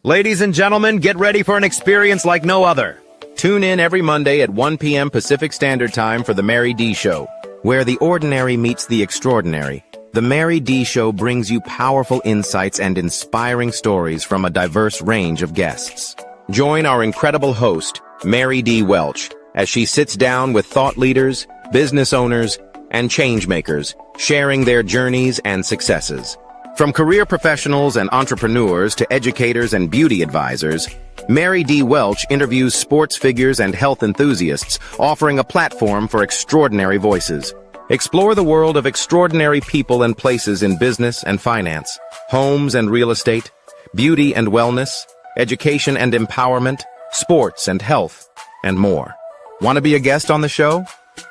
Ladies and gentlemen, get ready for an experience like no other. Tune in every Monday at 1 p.m. Pacific Standard Time for The Mary D. Show, where the ordinary meets the extraordinary. The Mary D. Show brings you powerful insights and inspiring stories from a diverse range of guests. Join our incredible host, Mary D. Welch, as she sits down with thought leaders, business owners, and changemakers, sharing their journeys and successes. From career professionals and entrepreneurs to educators and beauty advisors, Mary D. Welch interviews sports figures and health enthusiasts, offering a platform for extraordinary voices. Explore the world of extraordinary people and places in business and finance, homes and real estate, beauty and wellness, education and empowerment, sports and health, and more. Want to be a guest on the show?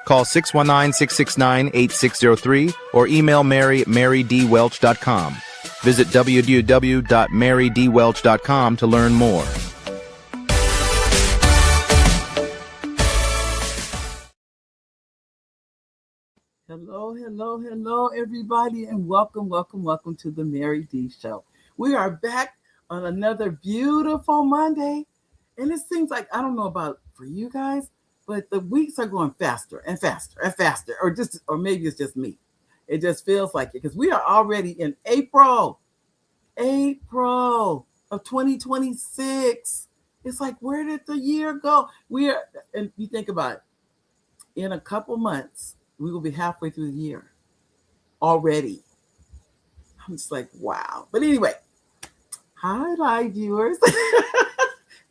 Call 619-669-8603 or email Mary at marydwelch.com. Visit www.marydwelch.com to learn more. Hello, everybody, and welcome to the Mary D. Show. We are back on another beautiful Monday, and it seems like, I don't know about for you guys, but the weeks are going faster and faster and faster, or maybe it's just me. It just feels like it because we are already in April of 2026. It's like, where did the year go? And you think about it, in a couple months, we will be halfway through the year already. I'm just like, wow. But anyway, hi, live viewers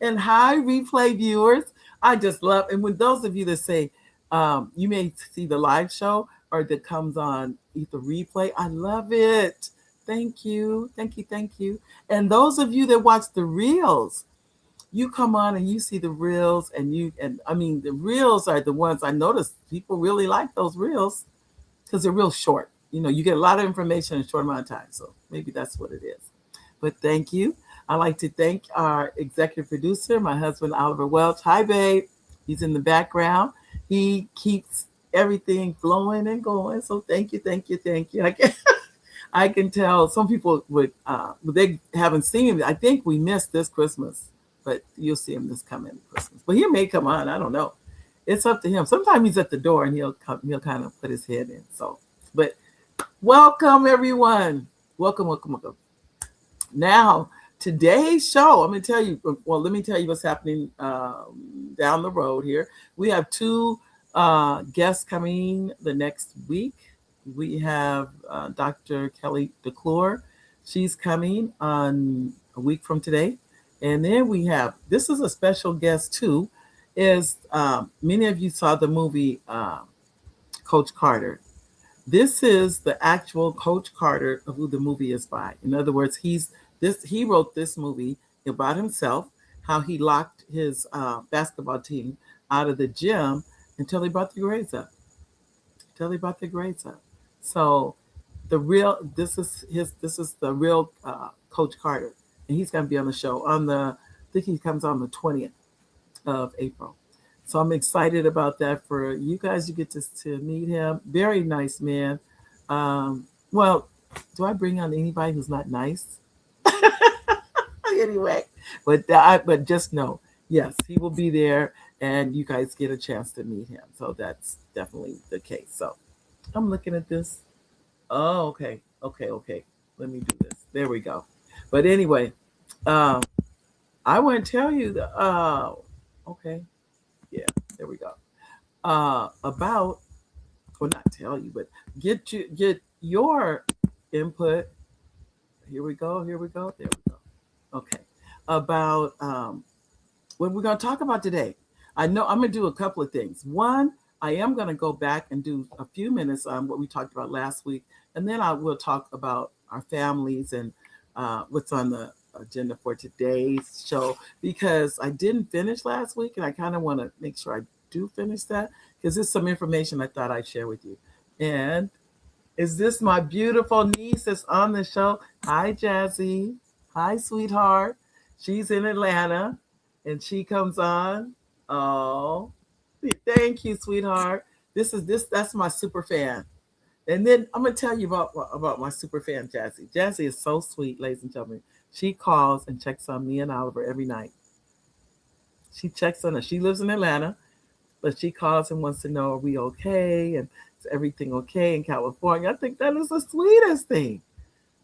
and hi, replay viewers. I just love, and when those of you that say you may see the live show or that comes on either replay, I love it. Thank you. And those of you that watch the reels, you come on and you see the reels, and I mean, the reels are the ones I noticed people really like those reels because they're real short. You know, you get a lot of information in a short amount of time. So maybe that's what it is. But thank you. I'd like to thank our executive producer, my husband, Oliver Welch. Hi, babe. He's in the background. He keeps everything flowing and going. So thank you. I can tell some people they haven't seen him. I think we missed this Christmas, but you'll see him this coming Christmas. But he may come on. I don't know. It's up to him. Sometimes he's at the door and he'll kind of put his head in. So, but welcome, everyone. Welcome. Now, today's show, let me tell you what's happening down the road here. We have two guests coming the next week. We have Dr. Kelly DeClure. She's coming on a week from today. And then we have, this is a special guest too, is many of you saw the movie Coach Carter. This is the actual Coach Carter of who the movie is by. In other words, he wrote this movie about himself, how he locked his basketball team out of the gym until they brought the grades up. So this is the real Coach Carter, and he's going to be on the show I think he comes on the 20th of April. So I'm excited about that for you guys. You get to meet him. Very nice man. Well, do I bring on anybody who's not nice? Anyway, but just know, yes, he will be there, and you guys get a chance to meet him. So that's definitely the case. So I'm looking at this. Oh, okay. Let me do this. There we go. But anyway, I want to tell you okay. Yeah, there we go. About, well, not tell you, but get your input. Here we go. There we go. Okay. About what we're going to talk about today. I know I'm going to do a couple of things. One, I am going to go back and do a few minutes on what we talked about last week. And then I will talk about our families and what's on the agenda for today's show, because I didn't finish last week and I kind of want to make sure I do finish that because there's some information I thought I'd share with you. And is this my beautiful niece that's on the show? Hi, Jazzy. Hi, sweetheart. She's in Atlanta and she comes on. Oh, thank you, sweetheart. That's my super fan. And then I'm gonna tell you about my super fan, Jazzy. Jazzy is so sweet, ladies and gentlemen. She calls and checks on me and Oliver every night. She checks on us. She lives in Atlanta, but she calls and wants to know, are we okay? And is everything okay in California? I think that is the sweetest thing.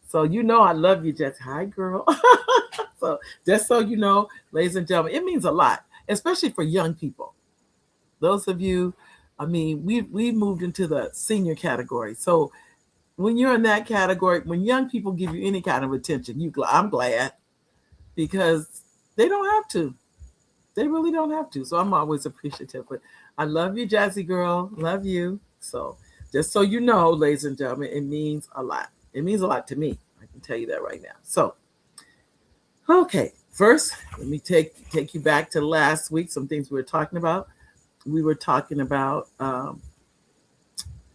So you know I love you, Jess. Hi, girl. So just so you know, ladies and gentlemen, it means a lot, especially for young people. Those of you, I mean, we moved into the senior category. So when you're in that category, when young people give you any kind of attention, I'm glad because they don't have to. They really don't have to. So I'm always appreciative. But I love you, Jazzy girl. Love you. So just so you know, ladies and gentlemen, it means a lot. It means a lot to me. I can tell you that right now. So, okay. First, let me take you back to last week. Some things we were talking about. We were talking about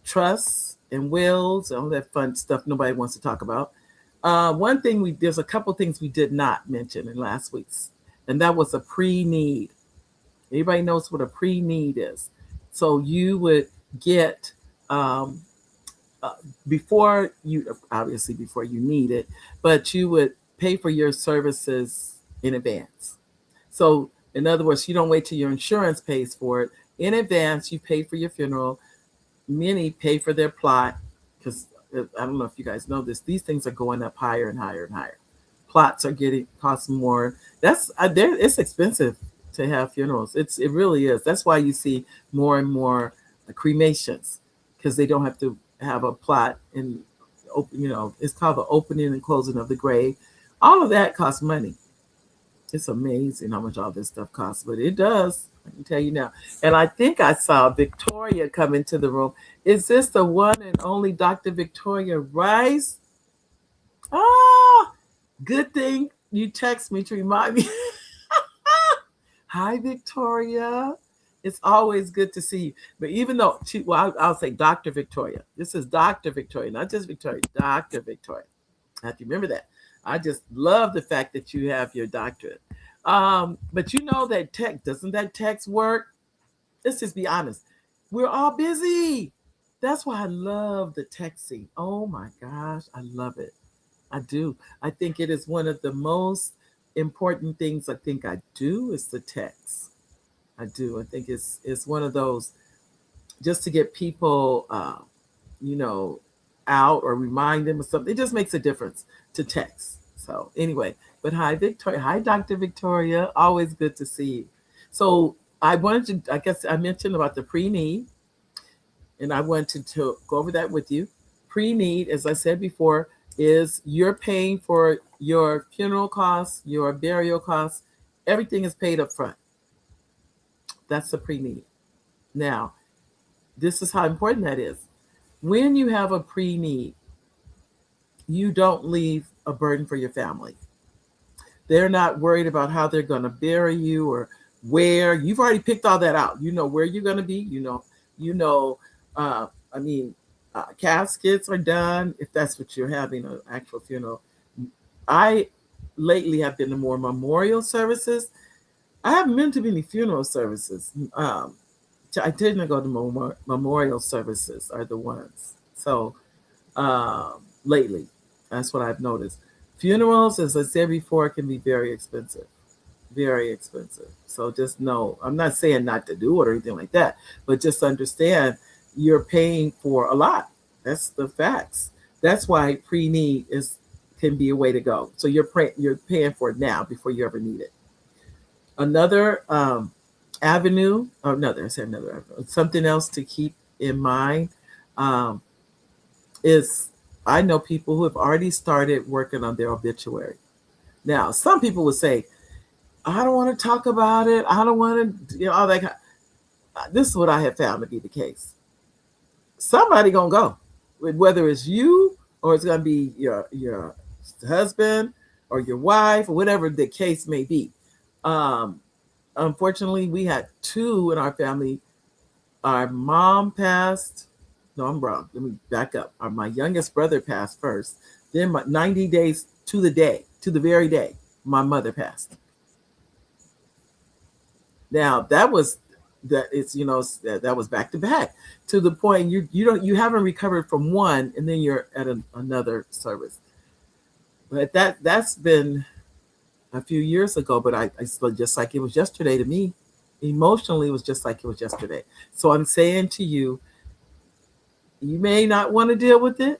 trusts and wills, all that fun stuff nobody wants to talk about. One thing there's a couple things we did not mention in last week's, and that was a pre-need. Everybody knows what a pre-need is. So you would get before you need it, but you would pay for your services in advance. So in other words, you don't wait till your insurance pays for it. In advance, you pay for your funeral. Many pay for their plot because I don't know if you guys know this. These things are going up higher and higher and higher. Plots are cost more. It's expensive to have funerals. It really is. That's why you see more and more cremations because they don't have to have a plot and open. It's called the opening and closing of the grave. All of that costs money. It's amazing how much all this stuff costs, but it does. I can tell you now. And I think I saw Victoria come into the room. Is this the one and only Dr. Victoria Rice? Ah, good thing you text me to remind me. Hi, Victoria. It's always good to see you. But even though I'll say Dr. Victoria. This is Dr. Victoria, not just Victoria, Dr. Victoria. I have to remember that. I just love the fact that you have your doctorate. But you know that doesn't that text work? Let's just be honest. We're all busy. That's why I love the texting. Oh my gosh, I love it. I do. I think it is one of the most important things I think I do is the text. I do. I think it's one of those just to get people, out or remind them of something. It just makes a difference to text. So anyway, but hi, Victoria. Hi, Dr. Victoria. Always good to see you. So I guess I mentioned about the pre-need, and I wanted to go over that with you. Pre-need, as I said before, is you're paying for your funeral costs, your burial costs. Everything is paid up front. That's the pre-need. Now, this is how important that is. When you have a pre-need, you don't leave a burden for your family. They're not worried about how they're going to bury you or where. You've already picked all that out. You know where you're going to be. Caskets are done if that's what you're having, an actual funeral. I lately have been to more memorial services. I haven't been to many funeral services. I didn't go to memorial services are the ones. So lately, that's what I've noticed. Funerals, as I said before, can be very expensive. Very expensive. So just know, I'm not saying not to do it or anything like that, but just understand you're paying for a lot. That's the facts. That's why pre-need can be a way to go. So you're paying for it now before you ever need it. Another avenue, something else to keep in mind is I know people who have already started working on their obituary. Now, some people would say, I don't want to talk about it. I don't want to, all that. This is what I have found to be the case. Somebody gonna go, whether it's you or it's gonna be your husband or your wife or whatever the case may be. Unfortunately, we had two in our family. Our mom passed. No, I'm wrong. Let me back up. My youngest brother passed first. Then 90 days to the very day, my mother passed. Now that was back to back to the point you haven't recovered from one and then you're at another service. But that's been a few years ago, but I feel just like it was yesterday to me. Emotionally, it was just like it was yesterday. So I'm saying to you, you may not want to deal with it,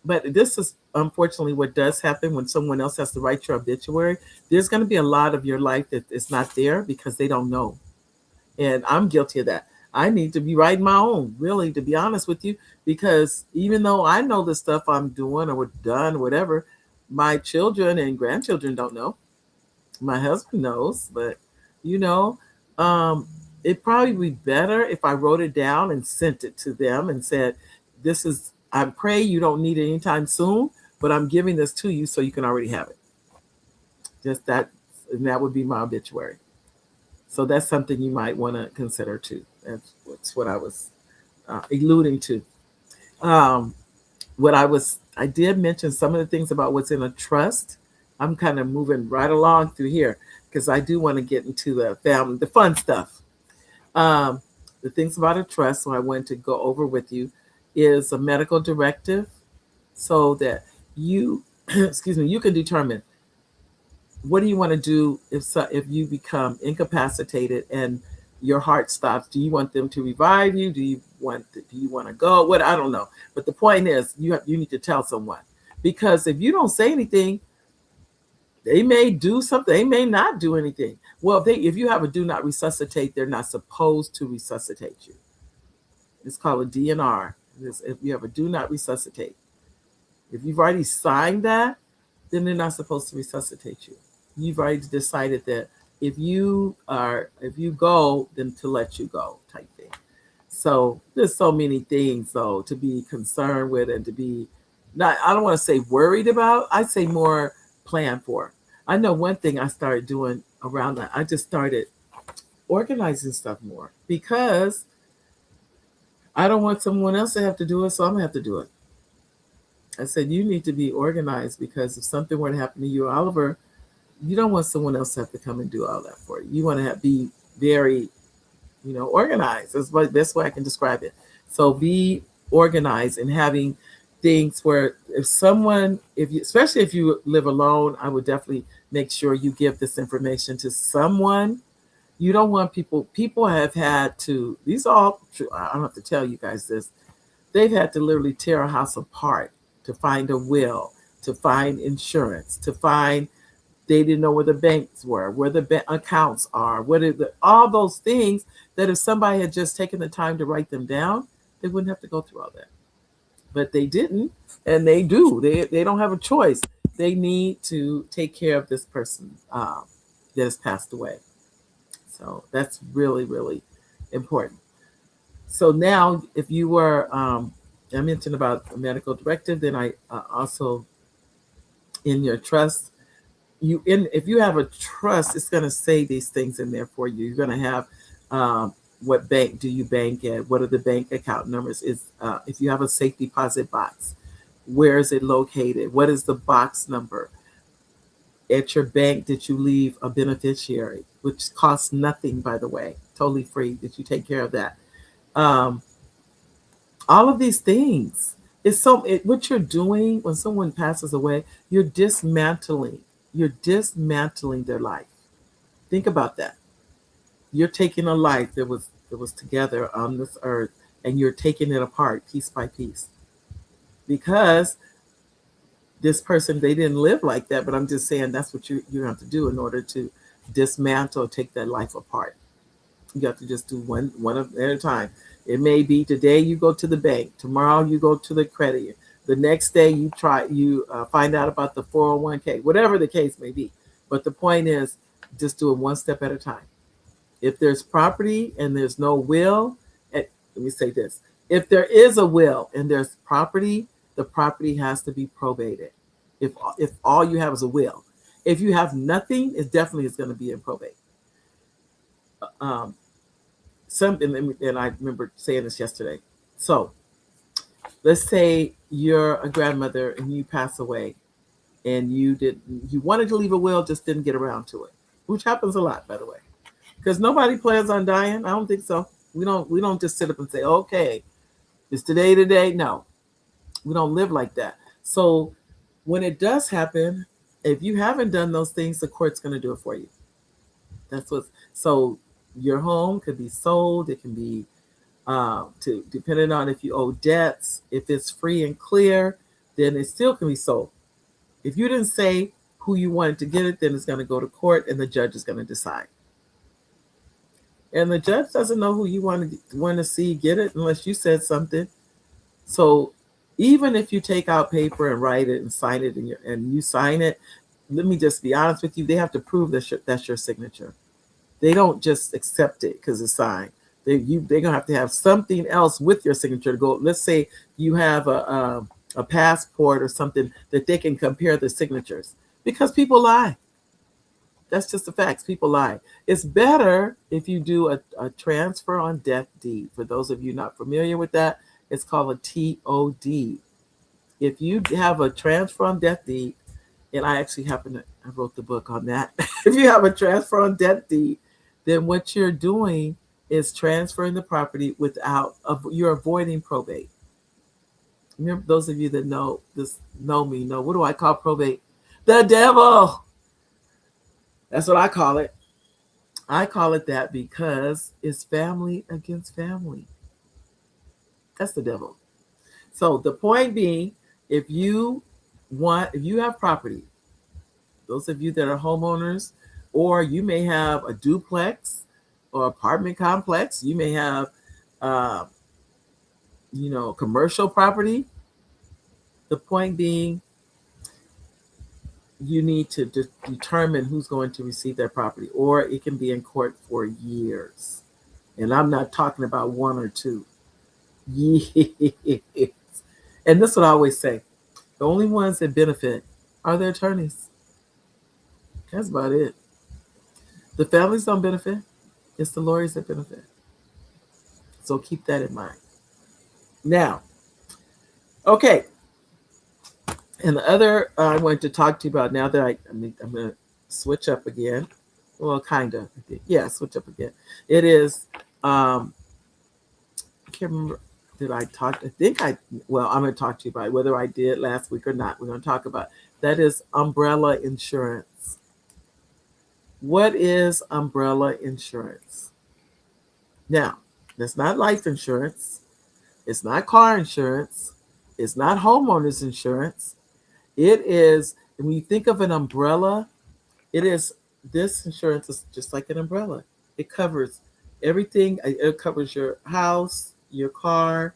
but this is unfortunately what does happen when someone else has to write your obituary. There's going to be a lot of your life that is not there because they don't know. And I'm guilty of that. I need to be writing my own, really, to be honest with you, because even though I know the stuff I'm doing or done, whatever, my children and grandchildren don't know. My husband knows, but you know, um, it'd probably be better if I wrote it down and sent it to them and said, "This is. I pray you don't need it anytime soon, but I'm giving this to you so you can already have it." Just that, and that would be my obituary. So that's something you might want to consider too. That's what I was alluding to. Um, I did mention some of the things about what's in a trust. I'm kind of moving right along through here because I do want to get into the family, the fun stuff. Um, the things about a trust, so I want to go over with you, is a medical directive so that you, excuse me, you can determine what do you want to do if you become incapacitated and your heart stops. Do you want them to revive you? Do you want to go? What, I don't know. But the point is, you need to tell someone, because if you don't say anything, they may do something. They may not do anything. Well, if you have a do not resuscitate, they're not supposed to resuscitate you. It's called a DNR. If you have a do not resuscitate, if you've already signed that, then they're not supposed to resuscitate you. You've already decided that if you go, then to let you go, type thing. So there's so many things though to be concerned with and to be not, I don't want to say worried about. I say more plan for. I know one thing I started doing around that. I just started organizing stuff more because I don't want someone else to have to do it, so I'm gonna have to do it. I said you need to be organized because if something were to happen to you, Oliver, you don't want someone else to have to come and do all that for you. You want to be very, organized. That's the best way I can describe it. So be organized and having things where especially if you live alone, I would definitely make sure you give this information to someone. You don't want people have had to, these are all true. I don't have to tell you guys this. They've had to literally tear a house apart to find a will, to find insurance, to find, they didn't know where the banks were, where the accounts are, all those things that if somebody had just taken the time to write them down, they wouldn't have to go through all that. But they didn't, and they do. They don't have a choice. They need to take care of this person that has passed away. So that's really, really important. So now, if you were, I mentioned about a medical directive, then I also, in your trust, if you have a trust, it's going to say these things in there for you. You're going to have what bank do you bank at? What are the bank account numbers? If you have a safe deposit box, where is it located? What is the box number? At your bank, did you leave a beneficiary, which costs nothing, by the way, totally free? Did you take care of that? All of these things. What you're doing when someone passes away, you're dismantling their life. Think about that. You're taking a life that was together on this earth, and you're taking it apart piece by piece. Because this person, they didn't live like that, but I'm just saying that's what you have to do in order to dismantle, take that life apart. You have to just do one at a time. It may be today you go to the bank, tomorrow you go to the credit, the next day you find out about the 401k, whatever the case may be. But the point is, just do it one step at a time. If there's property and there's no will, let me say this: if there is a will and there's property, the property has to be probated. If all you have is a will, if you have nothing, it definitely is going to be in probate. And I remember saying this yesterday. So let's say you're a grandmother and you pass away, and you wanted to leave a will, just didn't get around to it, which happens a lot, by the way, because nobody plans on dying. I don't think so. We don't just sit up and say, okay, it's today. No, we don't live like that. So When it does happen, if you haven't done those things, the court's going to do it for you. That's what. So your home could be sold. It can be to depending on if you owe debts. If it's free and clear, then it still can be sold. If you didn't say who you wanted to get it, then it's going to go to court, and the judge is going to decide. And the judge doesn't know who you want to see get it unless you said something. So even if you take out paper and write it and sign it and you sign it, let me just be honest with you, they have to prove that's your signature. They don't just accept it because it's signed. They're gonna have to have something else with your signature to go. Let's say you have a passport or something that they can compare the signatures, because people lie. That's just the facts. People lie. It's better if you do a transfer on death deed. For those of you not familiar with that, it's called a TOD. If you have a transfer on death deed, and I wrote the book on that. If you have a transfer on death deed, then what you're doing is transferring the property you're avoiding probate. Remember, those of you that know me know, what do I call probate? The devil. That's what I call it. I call it that because it's family against family. That's the devil. So the point being, if you have property, those of you that are homeowners, or you may have a duplex or apartment complex, you may have, commercial property. The point being, you need to determine who's going to receive that property, or it can be in court for years. And I'm not talking about 1 or 2 years. And this is what I always say. The only ones that benefit are the attorneys. That's about it. The families don't benefit. It's the lawyers that benefit. So keep that in mind. Now, okay. And the other I wanted to talk to you about, now that I'm going to switch up again. Well, kind of. Yeah, switch up again. It is, I can't remember. Did I talk? I'm going to talk to you about it, whether I did last week or not. We're going to talk about that is umbrella insurance. What is umbrella insurance? Now, that's not life insurance. It's not car insurance. It's not homeowners insurance. It is, when you think of an umbrella, this insurance is just like an umbrella. It covers everything. It covers your house, your car.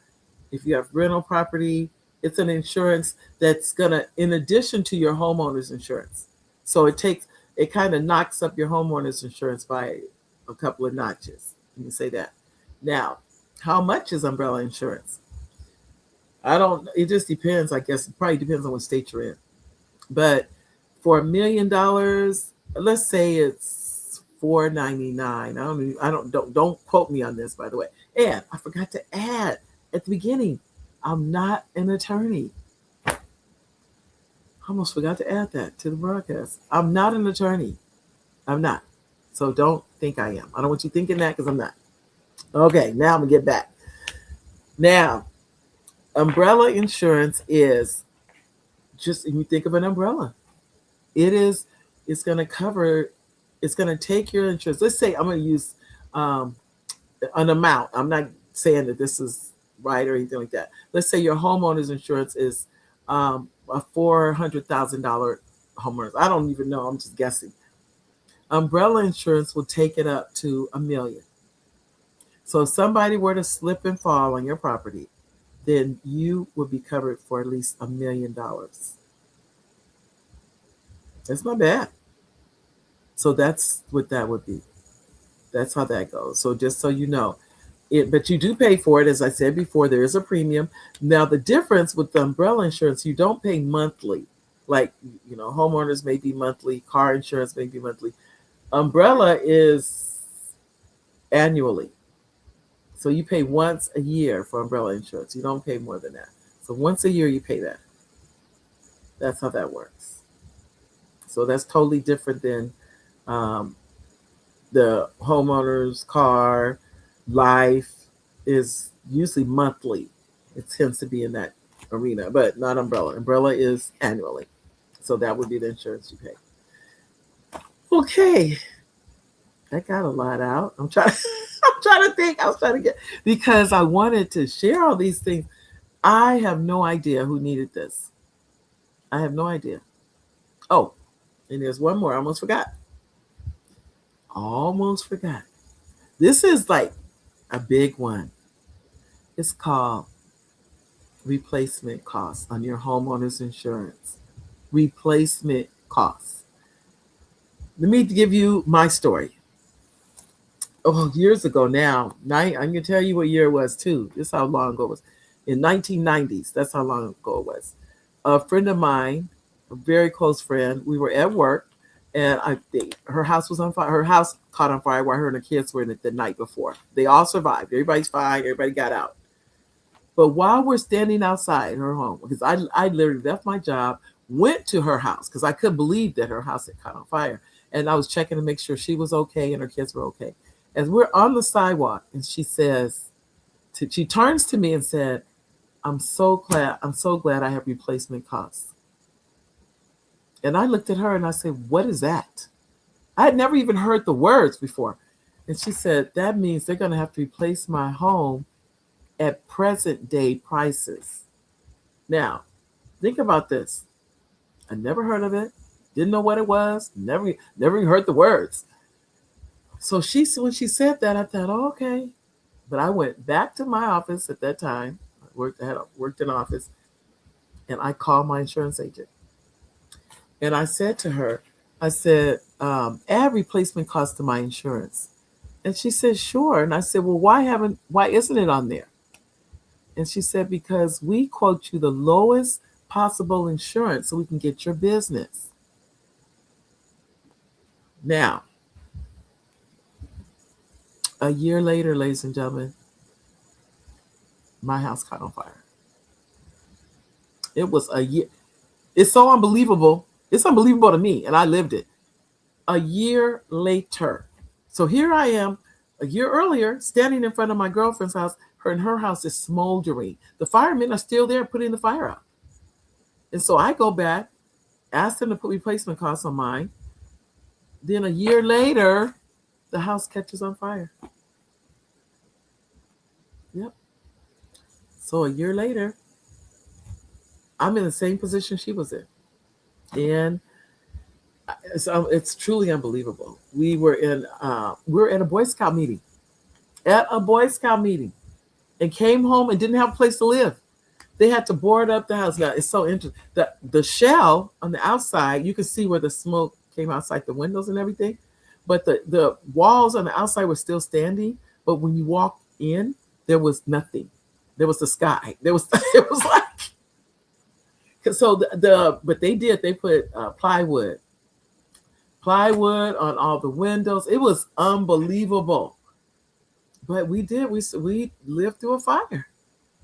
If you have rental property, it's an insurance that's gonna, in addition to your homeowner's insurance. So it kind of knocks up your homeowner's insurance by a couple of notches. Let me say that. Now, how much is umbrella insurance? It just depends, I guess. It probably depends on what state you're in. But for $1 million, let's say it's $499. Don't quote me on this, by the way. And I forgot to add at the beginning, I'm not an attorney. I almost forgot to add that to the broadcast. I'm not an attorney. I'm not. So don't think I am. I don't want you thinking that, because I'm not. Okay, now I'm going to get back. Now, umbrella insurance is just, if you think of an umbrella, it's going to take your insurance. Let's say I'm going to use an amount. I'm not saying that this is right or anything like that. Let's say your homeowner's insurance is a $400,000 homeowners. I don't even know. I'm just guessing. Umbrella insurance will take it up to $1 million. So if somebody were to slip and fall on your property, then you would be covered for at least $1 million. That's not bad. So that's what that would be. That's how that goes. So just so you know, but you do pay for it. As I said before, there is a premium. Now, the difference with the umbrella insurance, you don't pay monthly. Like, homeowners may be monthly, car insurance may be monthly. Umbrella is annually. So you pay once a year for umbrella insurance. You don't pay more than that. So once a year you pay that. That's how that works. So that's totally different than the homeowner's car. Life is usually monthly. It tends to be in that arena, but not umbrella. Umbrella is annually. So that would be the insurance you pay. Okay. That got a lot out. I'm trying I'm trying to think. I was trying to get because I wanted to share all these things. I have no idea who needed this. I have no idea. Oh, and there's one more. I almost forgot. Almost forgot. This is like a big one. It's called replacement costs on your homeowner's insurance. Replacement costs. Let me give you my story. Oh, years ago now. I'm going to tell you what year it was too. This is how long ago it was. In 1990s. That's how long ago it was. A friend of mine, a very close friend, we were at work and I think her house was on fire. Her house caught on fire while her and her kids were in it the night before. They all survived. Everybody's fine. Everybody got out. But while we're standing outside her home, because I literally left my job, went to her house because I couldn't believe that her house had caught on fire. And I was checking to make sure she was okay and her kids were okay. As we're on the sidewalk, and she turns to me and said, I'm so glad I have replacement costs. And I looked at her and I said, what is that? I had never even heard the words before. And she said, that means they're going to have to replace my home at present day prices. Now, think about this. I never heard of it. Didn't know what it was. Never even heard the words. So when she said that, I thought, oh, okay. But I went back to my office at that time. I worked in office. And I called my insurance agent. And I said to her, I said, add replacement costs to my insurance. And she said, sure. And I said, well, why isn't it on there? And she said, because we quote you the lowest possible insurance so we can get your business. Now, a year later, ladies and gentlemen, my house caught on fire. It was a year. It's so unbelievable. It's unbelievable to me, and I lived it. A year later. So here I am, a year earlier, standing in front of my girlfriend's house. Her house is smoldering. The firemen are still there putting the fire out. And so I go back, ask them to put replacement costs on mine. Then a year later, the house catches on fire. Yep. So a year later, I'm in the same position she was in. And it's truly unbelievable. We were at a Boy Scout meeting. And came home and didn't have a place to live. They had to board up the house. Now, it's so interesting. The shell on the outside, you can see where the smoke came outside the windows and everything. But the walls on the outside were still standing. But when you walked in, there was nothing. There was the sky. It was like, so but they put plywood on all the windows. It was unbelievable. But we lived through a fire.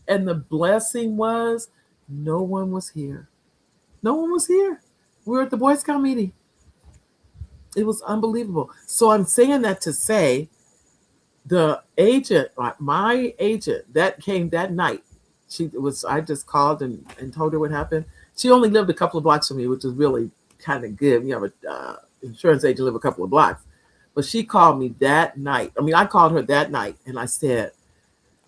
And the blessing was no one was here. No one was here. We were at the Boy Scout meeting. It was unbelievable. So I'm saying that to say the agent, my agent that came that night, I just called and told her what happened. She only lived a couple of blocks from me, which is really kind of good. You have an insurance agent live a couple of blocks. But she called me that night. I called her that night and I said,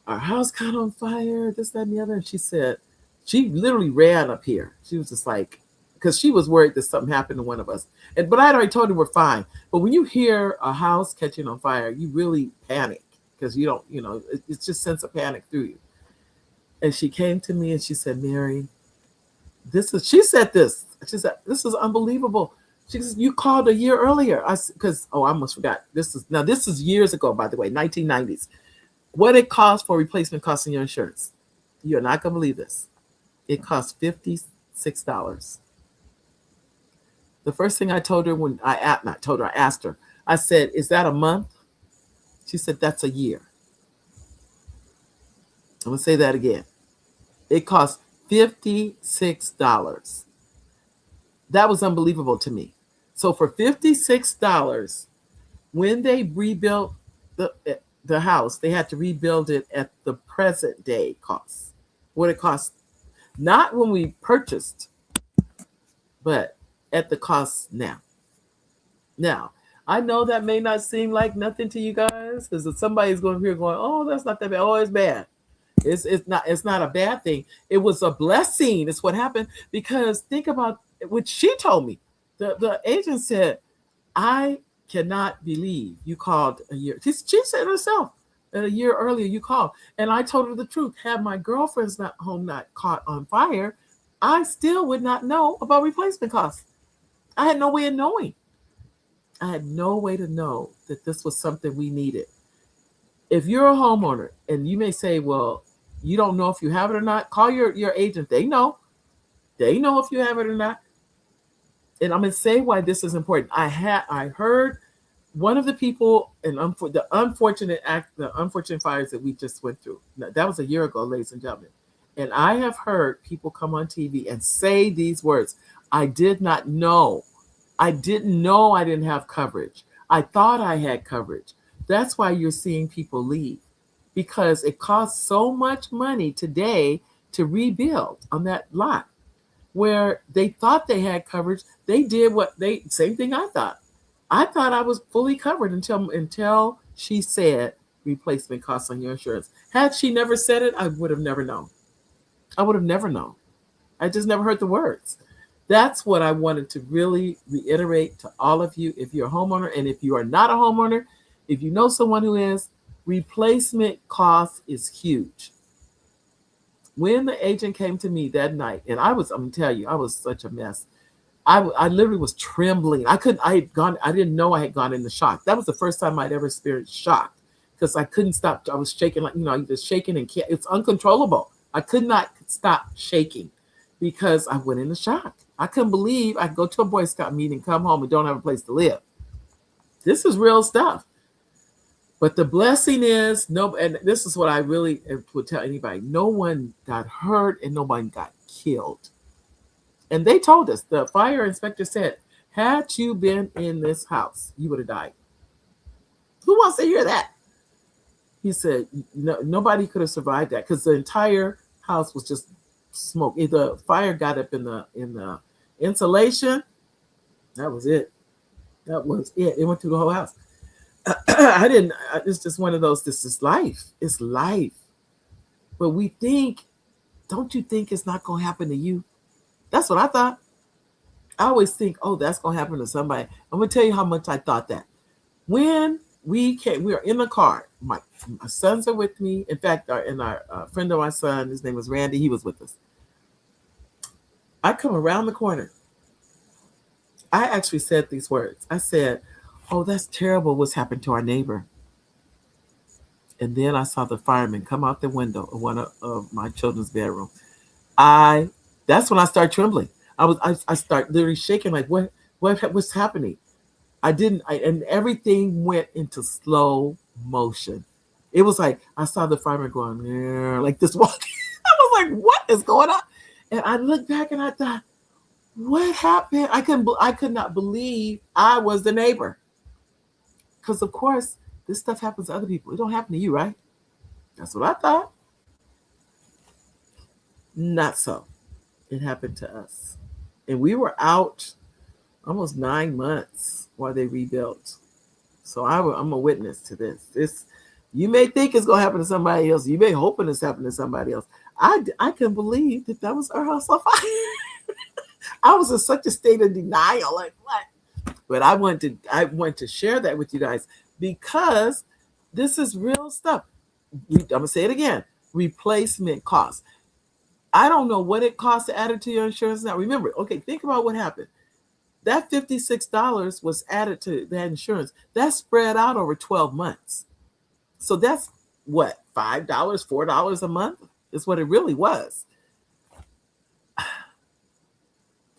our house caught on fire, this, that, and the other. And she said, she literally ran up here. She was just like, because she was worried that something happened to one of us. But I had already told her we're fine. But when you hear a house catching on fire, you really panic because you don't, it's just sense of panic through you. And she came to me and she said, Mary, she said, this is unbelievable. She says, you called a year earlier. I almost forgot. This is years ago, by the way, 1990s. What it costs for replacement costs in your insurance. You're not going to believe this. It costs $56. The first thing I told her I asked her, I said, is that a month? She said, that's a year. I'm going to say that again. It costs $56. That was unbelievable to me. So for $56, when they rebuilt the house, they had to rebuild it at the present day cost. What it cost, not when we purchased, but at the cost now. Now, I know that may not seem like nothing to you guys, because if somebody's going here going, "Oh, that's not that bad. Oh, it's bad." It's not a bad thing. It was a blessing. It's what happened, because think about what she told me. The agent said, "I cannot believe you called a year." She said herself, a year earlier you called, and I told her the truth. Had my girlfriend's home not caught on fire, I still would not know about replacement costs. I had no way of knowing. I had no way to know that this was something we needed. If you're a homeowner and you may say, "Well, you don't know if you have it or not," call your agent. They know. They know if you have it or not. And I'm going to say why this is important. I heard one of the people in the unfortunate fires that we just went through. That was a year ago, ladies and gentlemen. And I have heard people come on TV and say these words: "I did not know. I didn't know I didn't have coverage. I thought I had coverage." That's why you're seeing people leave, because it costs so much money today to rebuild on that lot, where they thought they had coverage. They did same thing I thought. I thought I was fully covered until she said replacement costs on your insurance. Had she never said it, I would have never known. I would have never known. I just never heard the words. That's what I wanted to really reiterate to all of you. If you're a homeowner, and if you are not a homeowner, if you know someone who is, replacement cost is huge. When the agent came to me that night, and I'm going to tell you, I was such a mess. I literally was trembling. I didn't know I had gone into shock. That was the first time I'd ever experienced shock, because I couldn't stop. I was shaking, just shaking, and it's uncontrollable. I could not stop shaking because I went into shock. I couldn't believe I could go to a Boy Scout meeting, come home, and don't have a place to live. This is real stuff. But the blessing is, and this is what I really would tell anybody: no one got hurt and nobody got killed. And they told us, the fire inspector said, had you been in this house, you would have died. Who wants to hear that? He said, nobody could have survived that, because the entire house was just smoke. The fire got up in the insulation. That was it. That was it. It went through the whole house. It's just one of those, this is life. It's life. But don't you think it's not going to happen to you? That's what I thought. I always think, oh, that's going to happen to somebody. I'm going to tell you how much I thought that. When we were in the car. My sons are with me. In fact, our friend of my son, his name was Randy, he was with us. I come around the corner. I actually said these words. I said, "Oh, that's terrible what's happened to our neighbor." And then I saw the fireman come out the window of one of my children's bedroom. That's when I started trembling. I start literally shaking, like, what's happening? And everything went into slow motion. It was like I saw the fireman going like this walking. I was like, what is going on? And I looked back and I thought, what happened? I could not believe I was the neighbor. Because of course, this stuff happens to other people. It don't happen to you, right? That's what I thought. Not so. It happened to us. And we were out almost 9 months while they rebuilt. So I'm a witness to this. You may think it's going to happen to somebody else. You may hope it's happening to somebody else. I couldn't believe that was our house on fire. I was in such a state of denial. Like, what? But I want to share that with you guys, because this is real stuff. I'm going to say it again. Replacement costs. I don't know what it costs to add it to your insurance now. Remember, okay, think about what happened. That $56 was added to that insurance. That's spread out over 12 months. So that's what, $5, $4 a month is what it really was.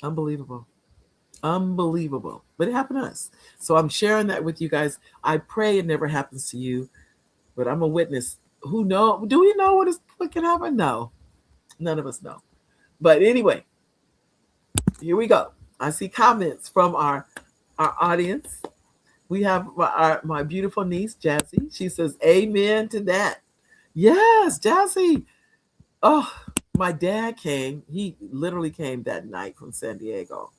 Unbelievable. But it happened to us. So I'm sharing that with you guys. I pray it never happens to you, but I'm a witness. Who knows? Do we know what can happen? No, none of us know. But anyway, here we go. I see comments from our audience. We have my beautiful niece, Jazzy. She says, amen to that. Yes, Jazzy. Oh, my dad came. He literally came that night from San Diego.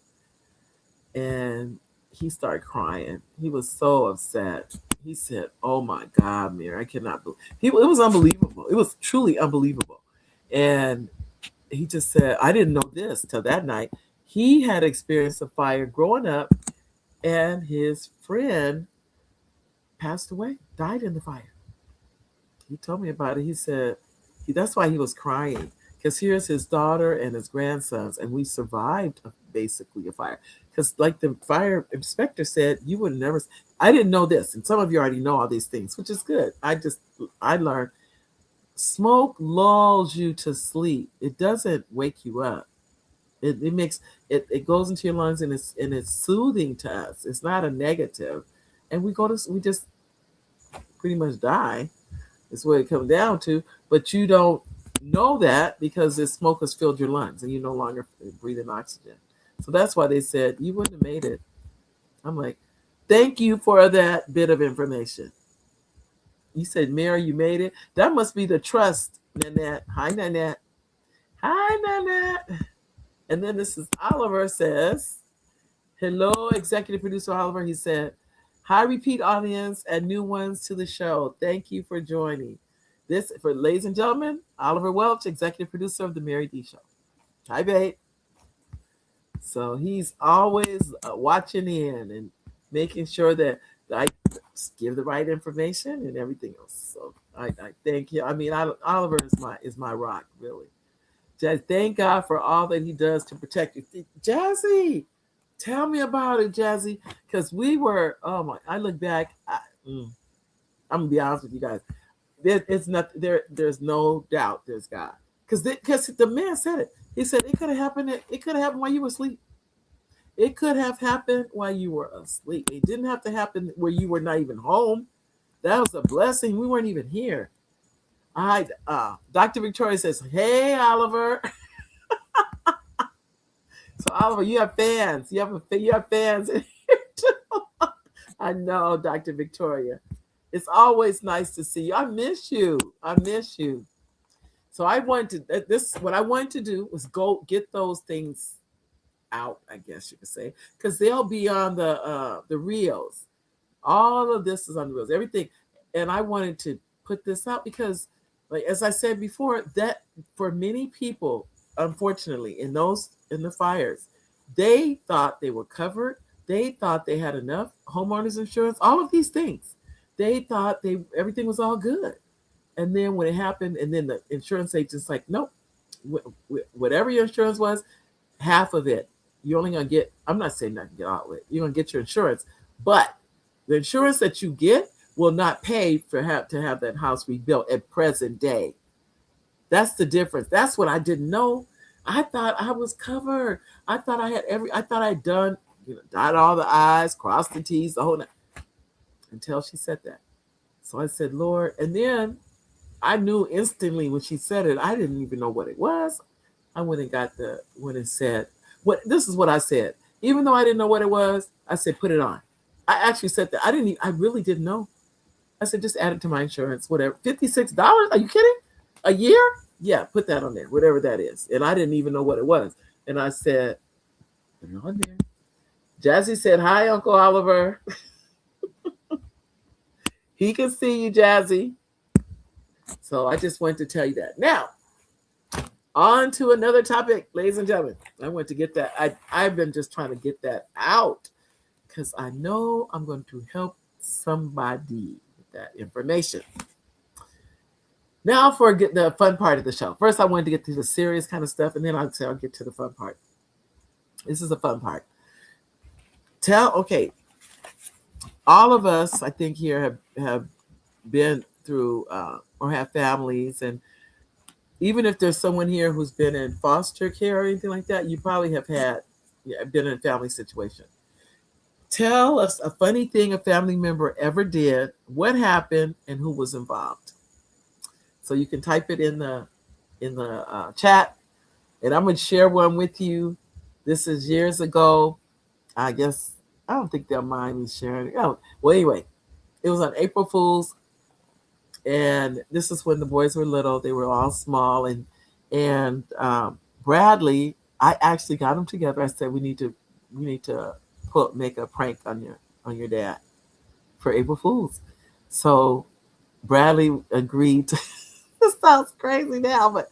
and he started crying. He was so upset. He said, "Oh my God, Mary, I cannot believe." It was unbelievable. It was truly unbelievable. And he just said, "I didn't know this till that night." He had experienced a fire growing up, and his friend passed away, died in the fire. He told me about it. He said that's why he was crying, because here's his daughter and his grandsons, and we survived basically a fire. Because like the fire inspector said, you would never. I didn't know this, and some of you already know all these things, which is good. I learned smoke lulls you to sleep. It doesn't wake you up. It makes it goes into your lungs, and it's soothing to us. It's not a negative, and we just pretty much die. Is what it comes down to. But you don't know that because the smoke has filled your lungs and you no longer breathing oxygen. So that's why they said you wouldn't have made it. I'm like, thank you for that bit of information. You said, Mary, you made it. That must be the trust, Nanette. Hi, Nanette. Hi, Nanette. And then this is Oliver says, hello, executive producer Oliver. He said, hi, repeat audience and new ones to the show. Thank you for joining. This, for ladies and gentlemen, Oliver Welch, executive producer of The Mary D Show. Hi, babe. So he's always watching in and making sure that I give the right information and everything else. So I thank you. I mean, Oliver is my rock, really. Thank God for all that he does to protect you. Jazzy, tell me about it, Jazzy. Because we were, I look back, I'm going to be honest with you guys. There's no doubt there's God. Because the man said it. He said it could have happened. It could have happened while you were asleep. It could have happened while you were asleep. It didn't have to happen where you were not even home. That was a blessing. We weren't even here. Dr. Victoria says, hey, Oliver. So, Oliver, you have fans. You have fans in here too. I know, Dr. Victoria. It's always nice to see you. I miss you. So what I wanted to do was go get those things out, I guess you could say, because they'll be on the reels. All of this is on the reels, everything. And I wanted to put this out because, like as I said before, that for many people, unfortunately, in the fires, they thought they were covered. They thought they had enough homeowners insurance, all of these things. They thought everything was all good. And then when it happened, and then the insurance agent's like, nope, whatever your insurance was, half of it, you're only going to get, I'm not saying not to get all of it, you're going to get your insurance, but the insurance that you get will not pay to have that house rebuilt at present day. That's the difference. That's what I didn't know. I thought I was covered. I thought I'd done, dot all the I's, crossed the T's, the whole night. Until she said that. So I said, Lord, and then I knew instantly when she said it, I didn't even know what it was. I went and said, this is what I said. Even though I didn't know what it was, I said, put it on. I actually said that. I really didn't know. I said, just add it to my insurance, whatever. $56? Are you kidding? A year? Yeah, put that on there, whatever that is. And I didn't even know what it was. And I said, put it on there. Jazzy said, hi, Uncle Oliver. He can see you, Jazzy. So I just wanted to tell you that. Now, on to another topic, ladies and gentlemen. I want to get that. I've been just trying to get that out because I know I'm going to help somebody with that information. Now for the fun part of the show. First, I wanted to get to the serious kind of stuff, and then I'll get to the fun part. This is the fun part. All of us, I think, here have been through or have families, and even if there's someone here who's been in foster care or anything like that, you probably have been in a family situation. Tell us a funny thing a family member ever did, what happened, and who was involved. So you can type it in the chat, and I'm going to share one with you. This is years ago. I guess I don't think they'll mind me sharing it. Oh, well, anyway, it was on April Fool's, and this is when the boys were little. They were all small, and Bradley, I actually got them together. I said we need to make a prank on your dad for April Fools. So Bradley agreed to. This sounds crazy now, but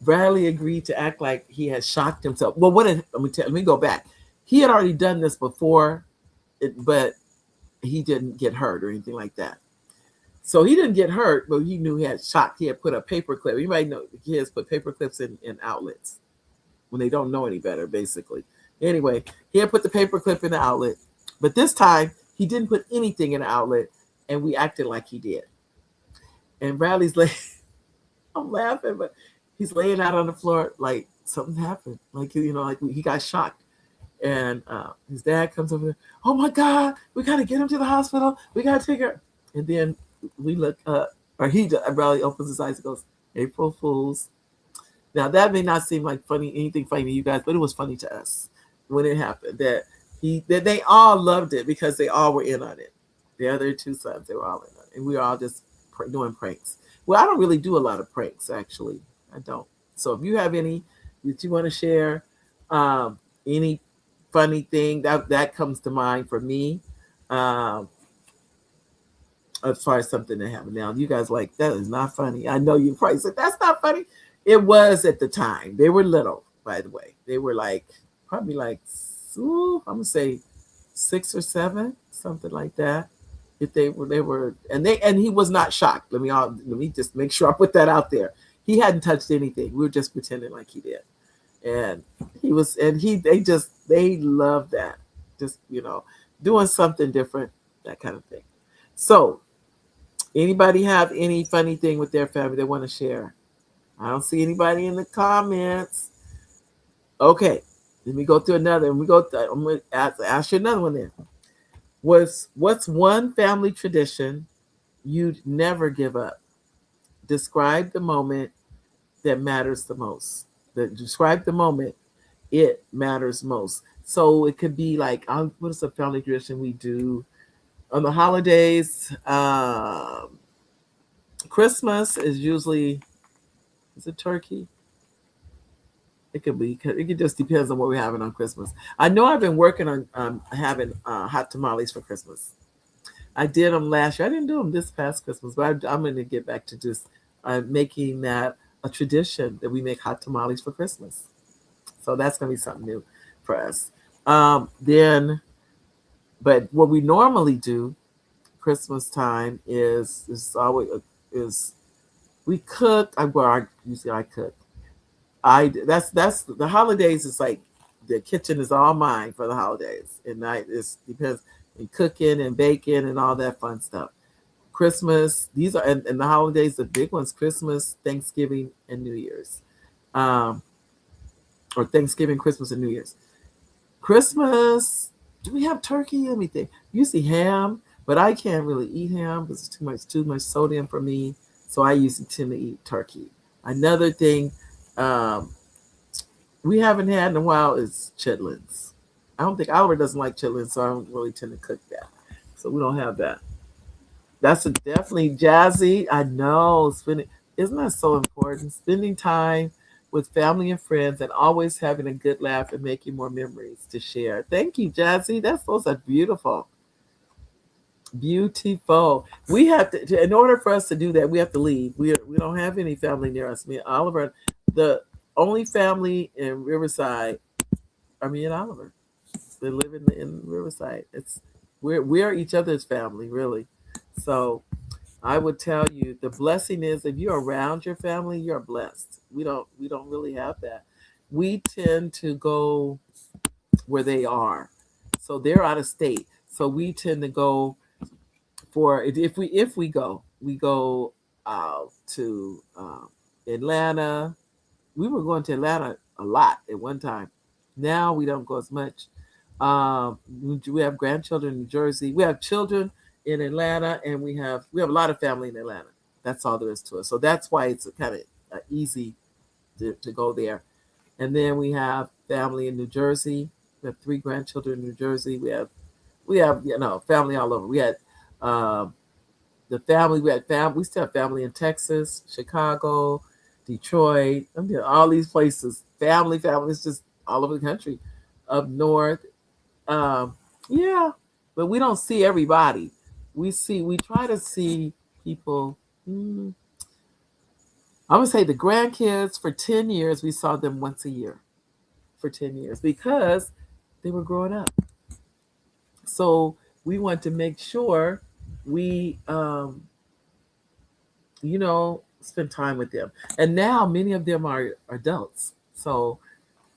Bradley agreed to act like he had shocked himself. Well, let me go back. He had already done this before, but he didn't get hurt or anything like that. So he didn't get hurt, but he knew he had shocked. He had put a paper clip. You might know kids put paper clips in outlets when they don't know any better, basically. Anyway, he had put the paper clip in the outlet, but this time he didn't put anything in the outlet, and we acted like he did. And Bradley's like, I'm laughing, but he's laying out on the floor like something happened, like like he got shocked. And his dad comes over there. Oh my God, we gotta get him to the hospital. We gotta take her. And then we look up, or Bradley opens his eyes and goes, April Fools. Now that may not seem like anything funny to you guys, but it was funny to us when it happened. That they all loved it because they all were in on it. The other two sons, they were all in on it, and we were all just doing pranks. Well, I don't really do a lot of pranks, actually. I don't. So if you have any that you want to share, any funny thing that comes to mind for me, as far as something that happened. Now, you guys like, that is not funny. I know you probably said, that's not funny. It was at the time. They were little, by the way. They were probably I'm going to say 6 or 7, something like that. If they were, and he was not shocked. Let me just make sure I put that out there. He hadn't touched anything. We were just pretending like he did. And he was, and they loved that. Just, doing something different, that kind of thing. So, anybody have any funny thing with their family they want to share? I don't see anybody in the comments. Okay, let me go through another. I'm going to ask you another one then. What's one family tradition you'd never give up? Describe the moment that matters the most. Describe the moment it matters most. So it could be like, what is a family tradition we do on the holidays? Christmas is usually, is it turkey? It just depends on what we're having on Christmas. I know I've been working on having hot tamales for Christmas. I did them last year. I didn't do them this past Christmas, but I'm going to get back to just making that a tradition that we make hot tamales for Christmas. So that's going to be something new for us. But what we normally do Christmas time is we cook. Usually I cook. That's the holidays. It's like the kitchen is all mine for the holidays, and it depends in cooking and baking and all that fun stuff. Christmas, these are and the holidays, the big ones: Christmas, Thanksgiving, and New Year's, or Thanksgiving, Christmas, and New Year's. Christmas, do we have turkey? Let me think. Usually ham, but I can't really eat ham because it's too much sodium for me. So I usually tend to eat turkey. Another thing we haven't had in a while is chitlins. I don't think Oliver doesn't like chitlins, so I don't really tend to cook that. So we don't have that. That's definitely Jazzy. I know. Isn't that so important? Spending time with family and friends and always having a good laugh and making more memories to share. Thank you, Jazzy. Those are beautiful. Beautiful. We have to, in order for us to do that, we have to leave. We don't have any family near us. Me and Oliver, the only family in Riverside are me and Oliver. They live in Riverside. We're each other's family, really. So I would tell you the blessing is if you're around your family, you're blessed. We don't really have that. We tend to go where they are. So they're out of state. So we tend to go for if we go to Atlanta. We were going to Atlanta a lot at one time. Now we don't go as much. We have grandchildren in New Jersey. We have children in Atlanta, and we have a lot of family in Atlanta. That's all there is to it. So that's why it's kind of easy to go there. And then we have family in New Jersey. We have 3 grandchildren in New Jersey. We have family all over. We had the family. We still have family in Texas, Chicago, Detroit. All these places. Family. It's just all over the country. Up north. Yeah, but we don't see everybody. We try to see people. mm, I'm gonna say the grandkids for 10 years, we saw them once a year for 10 years because they were growing up. So we want to make sure we, spend time with them. And now many of them are adults. So,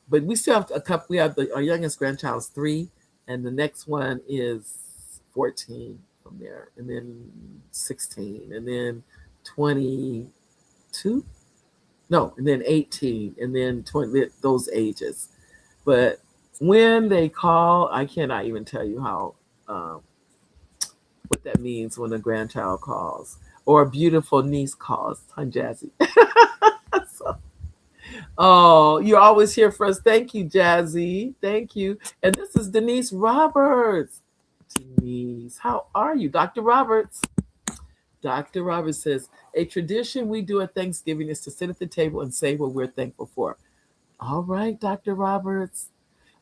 but we still have a couple. We have our youngest grandchild is 3, and the next one is 14 from there, and then 16, and then 22. No, and then 18, and then 20. Those ages. But when they call, I cannot even tell you how what that means when a grandchild calls or a beautiful niece calls. Hi, Jazzy. So, oh, you're always here for us. Thank you, Jazzy. Thank you. And this is Denise Roberts. Denise, how are you, Dr. Roberts? Dr. Roberts says, a tradition we do at Thanksgiving is to sit at the table and say what we're thankful for. All right, Dr. Roberts.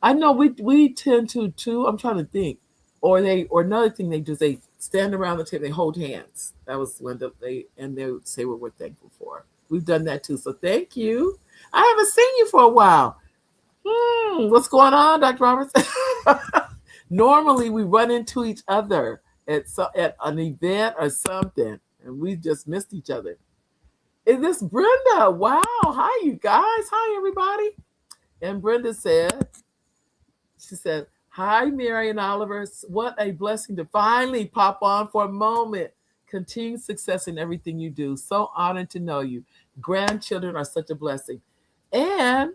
I know we tend to too. I'm trying to think. Or another thing they do is they stand around the table, they hold hands. That was when they would say what we're thankful for. We've done that too. So thank you. I haven't seen you for a while. What's going on, Dr. Roberts? Normally we run into each other at an event or something, and we just missed each other. Is this Brenda? Wow. Hi, you guys. Hi, everybody. And Brenda she said, hi, Mary and Oliver. What a blessing to finally pop on for a moment. Continued success in everything you do. So honored to know you. Grandchildren are such a blessing. And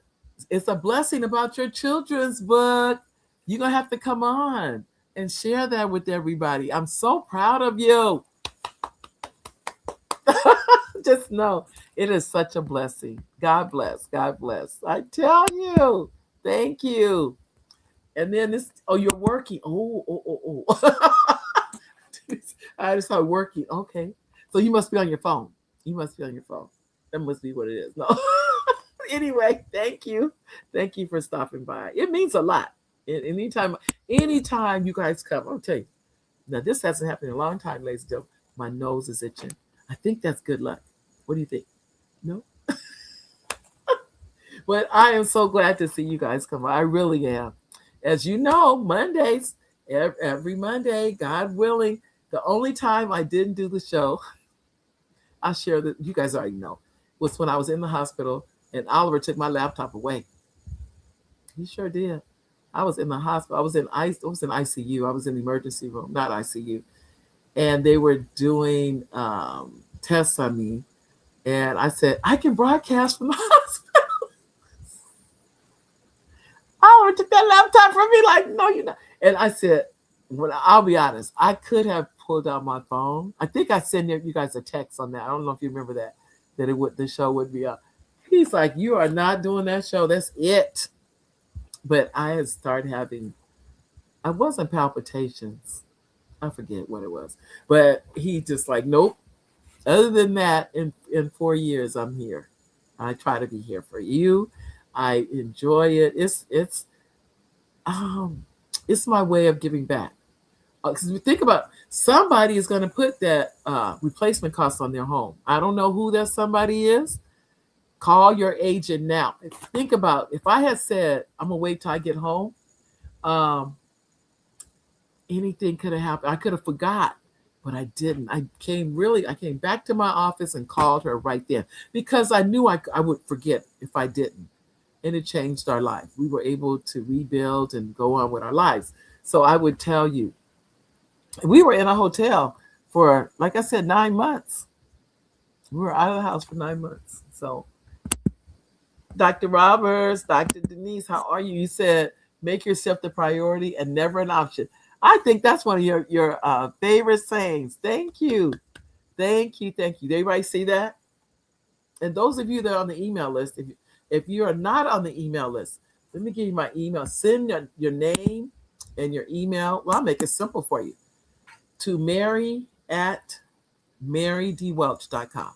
it's a blessing about your children's book. You're going to have to come on and share that with everybody. I'm so proud of you. Just know it is such a blessing. God bless. God bless. I tell you. Thank you. And then you're working. Oh. I just started working. Okay. So you must be on your phone. You must be on your phone. That must be what it is. No. Anyway, thank you. Thank you for stopping by. It means a lot. Anytime you guys come, I'll tell you. Now, this hasn't happened in a long time, ladies and gentlemen. My nose is itching. I think that's good luck. What do you think? No? But I am so glad to see you guys come. I really am. As you know, Mondays, every Monday, God willing, the only time I didn't do the show, I'll share that you guys already know, was when I was in the hospital and Oliver took my laptop away. He sure did. I was in the hospital. I was in ICU. I was in the emergency room, not ICU. And they were doing tests on me. And I said, I can broadcast from the hospital. Oliver took that laptop from me like, no, you're not. And I said, well, I'll be honest. I could have pulled out my phone. I think I sent you guys a text on that. I don't know if you remember that the show would be up. He's like, you are not doing that show. That's it. But I had started I wasn't palpitations. I forget what it was. But he just like, nope. Other than that, in 4 years, I'm here. I try to be here for you. I enjoy it. It's my way of giving back. Because we think about somebody is going to put that replacement cost on their home. I don't know who that somebody is. Call your agent now. Think about if I had said I'm gonna wait till I get home. Anything could have happened. I could have forgot, but I didn't. I came back to my office and called her right then because I knew I would forget if I didn't, and it changed our life. We were able to rebuild and go on with our lives. So I would tell you, we were in a hotel for, like I said, 9 months. We were out of the house for 9 months. So. Dr. Roberts, Dr. Denise, how are you? You said make yourself the priority and never an option. I think that's one of your favorite sayings. Thank you. Thank you. Thank you. Did everybody see that? And those of you that are on the email list, if you are not on the email list, let me give you my email. Send your name and your email. Well, I'll make it simple for you. To mary@marydwelch.com.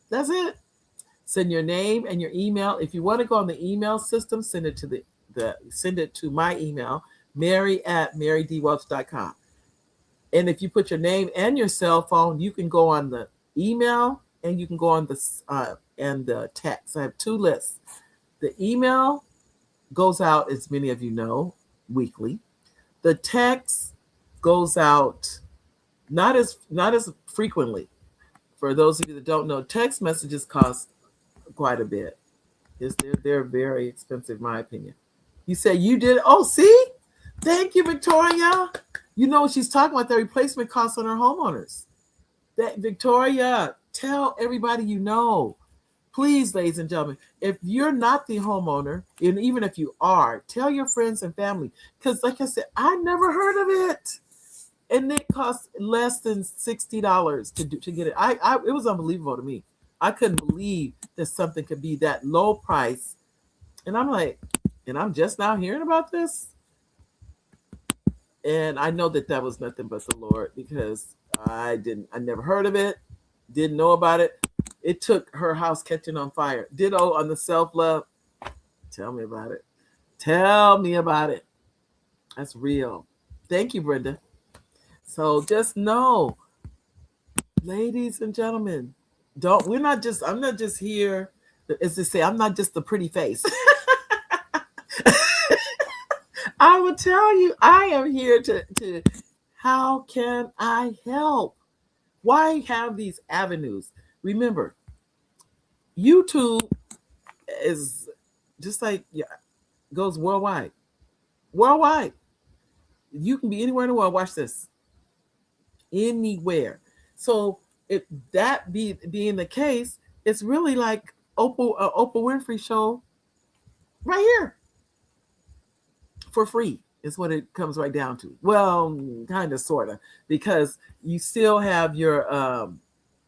That's it. Send your name and your email. If you want to go on the email system, send it to my email, Mary@marydwelch.com. And if you put your name and your cell phone, you can go on the email and you can go on the text. I have two lists. The email goes out, as many of you know, weekly. The text goes out not as frequently. For those of you that don't know, text messages cost quite a bit. They're very expensive, in my opinion. You say you did. Oh, see? Thank you, Victoria. You know what she's talking about, the replacement costs on our homeowners. That Victoria, tell everybody you know. Please, ladies and gentlemen, if you're not the homeowner, and even if you are, tell your friends and family. Because like I said, I never heard of it. And it costs less than $60 to get it. It was unbelievable to me. I couldn't believe that something could be that low price. And I'm like, and I'm just now hearing about this. And I know that was nothing but the Lord, because I never heard of it, didn't know about it. It took her house catching on fire. Ditto on the self-love. Tell me about it. Tell me about it. That's real. Thank you, Brenda. So just know, ladies and gentlemen, I'm not just here, as to say, I'm not just the pretty face. I will tell you, I am here to how can I help? Why have these avenues? Remember, YouTube is just like, goes worldwide. Worldwide. You can be anywhere in the world. Watch this. Anywhere. So if that being the case, it's really like Oprah Winfrey show right here for free is what it comes right down to. Well, kind of, sort of, because you still have your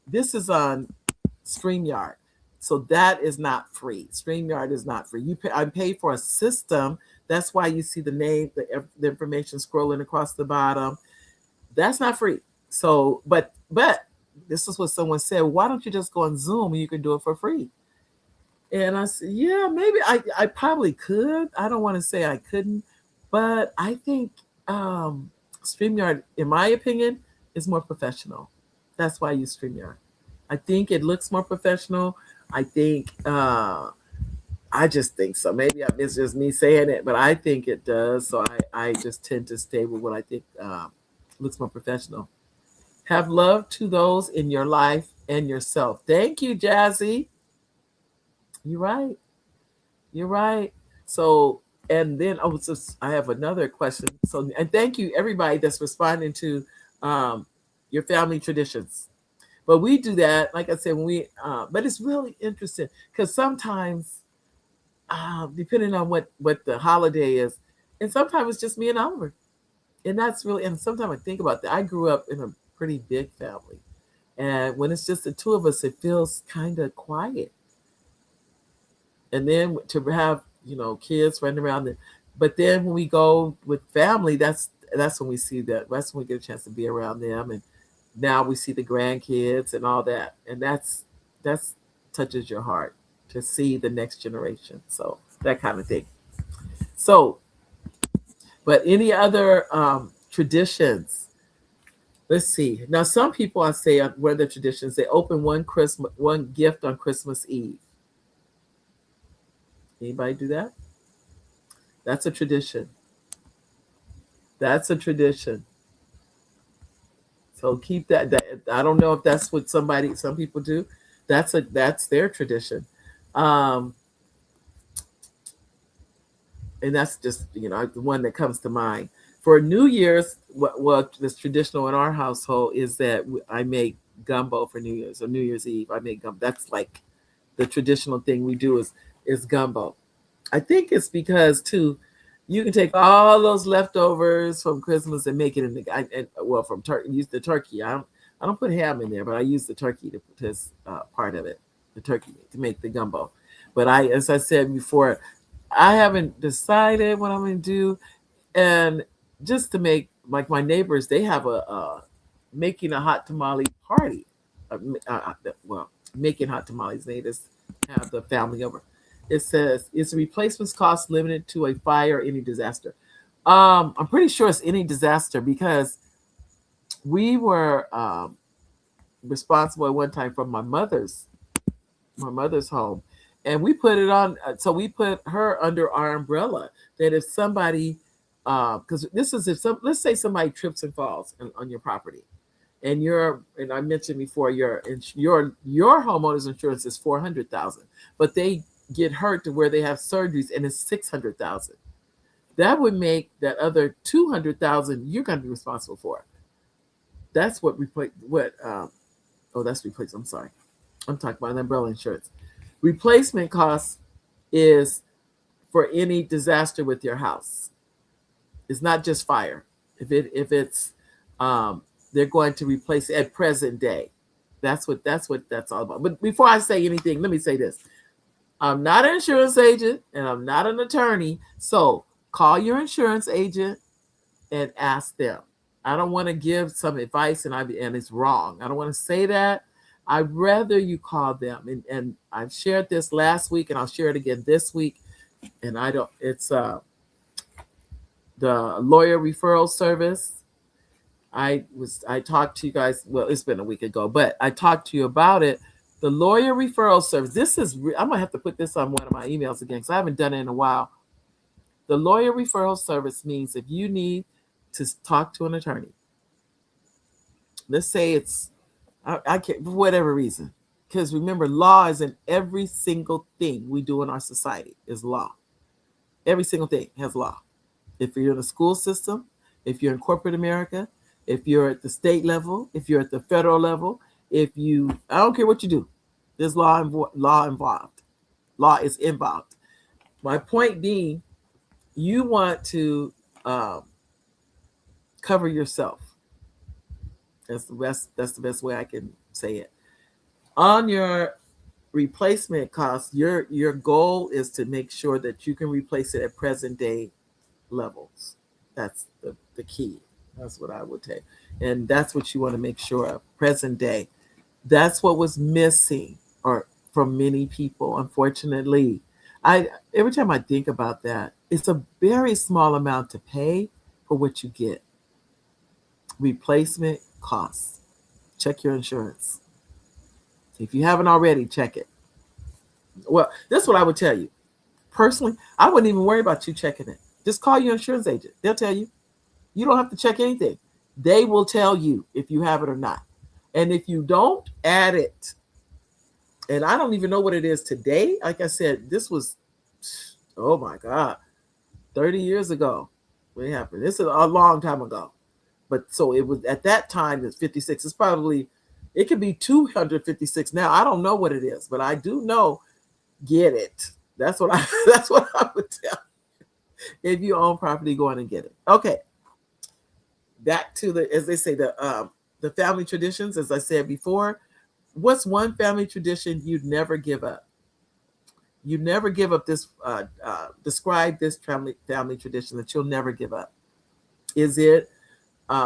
this is on Streamyard. So that is not free. Streamyard is not free. I pay for a system. That's why you see the name, the information scrolling across the bottom. That's not free. So, but this is what someone said. Why don't you just go on Zoom and you can do it for free? And I said, yeah, maybe I probably could. I don't want to say I couldn't, but I think StreamYard, in my opinion, is more professional. That's why I use StreamYard. I think it looks more professional. I think, I just think so. Maybe it's just me saying it, but I think it does. So I just tend to stay with what I think looks more professional. Have love to those in your life and yourself. Thank you, Jazzy. You're right. You're right. So, and then I have another question. So, and thank you everybody that's responding to your family traditions. But we do that, like I said, but it's really interesting because sometimes, depending on what the holiday is, and sometimes it's just me and Oliver. And that's really, and sometimes I think about that. I grew up in a pretty big family. And when it's just the two of us, it feels kind of quiet. And then to have, kids running around. But then when we go with family, that's when we see that. That's when we get a chance to be around them. And now we see the grandkids and all that. And that's touches your heart to see the next generation. So that kind of thing. So, but any other traditions? Let's see. Now, some people, I say, one of the traditions, they open one gift on Christmas Eve. Anybody do that? That's a tradition. That's a tradition. So keep that. I don't know if that's what some people do. That's their tradition. And that's just, the one that comes to mind. For New Year's, what is traditional in our household is that I make gumbo for New Year's, or New Year's Eve. I make gumbo. That's like the traditional thing we do is gumbo. I think it's because too, you can take all those leftovers from Christmas and make it from turkey. Use the turkey. I don't put ham in there, but I use the turkey to part of it, the turkey to make the gumbo. But as I said before, I haven't decided what I'm going to do, and just to make, like my neighbors, they have a making a hot tamale party. Making hot tamales. They just have the family over. It says, is the replacements cost limited to a fire or any disaster? I'm pretty sure it's any disaster because we were responsible at one time for my mother's home, and we put it on. So we put her under our umbrella. That if somebody, because this is if some, let's say somebody trips and falls on your property, and I mentioned before your homeowner's insurance is 400,000, but they get hurt to where they have surgeries and it's 600,000. That would make that other 200,000 you're going to be responsible for. That's what replace what. Oh, that's replace. I'm sorry. I'm talking about umbrella insurance. Replacement cost is for any disaster with your house. It's not just fire. If it's they're going to replace it at present day. That's all about. But before I say anything, let me say this. I'm not an insurance agent and I'm not an attorney. So call your insurance agent and ask them. I don't want to give some advice and it's wrong. I don't want to say that. I'd rather you call them. And I've shared this last week and I'll share it again this week. And it's the lawyer referral service. I talked to you guys, well, it's been a week ago, but I talked to you about it. The lawyer referral service. I'm going to have to put this on one of my emails again because I haven't done it in a while. The lawyer referral service means if you need to talk to an attorney, let's say it's, I can't, for whatever reason, because remember, law is in every single thing we do in our society is law. Every single thing has law. If you're in the school system, if you're in corporate America, if you're at the state level, if you're at the federal level, I don't care what you do, there's law involved. Law is involved. My point being, you want to cover yourself. That's the best way I can say it. On your replacement costs, your goal is to make sure that you can replace it at present day levels. That's the key. That's what I would take. And that's what you want to make sure of, present day. That's what was missing or from many people, unfortunately. Every time I think about that, it's a very small amount to pay for what you get. Replacement costs. Check your insurance. If you haven't already, check it. Well, this is what I would tell you. Personally, I wouldn't even worry about you checking it. Just call your insurance agent. They'll tell you. You don't have to check anything. They will tell you if you have it or not. And if you don't, add it. And I don't even know what it is today. Like I said, this was, oh my God, 30 years ago when it happened. This is a long time ago. But so it was at that time, it's 56. It could be 256 now. I don't know what it is, but I do know, get it. That's what I would tell you. If you own property, go on and get it. Okay. Back to as they say, the family traditions, as I said before. What's one family tradition you'd never give up? You never give up this, describe this family tradition that you'll never give up. Is it,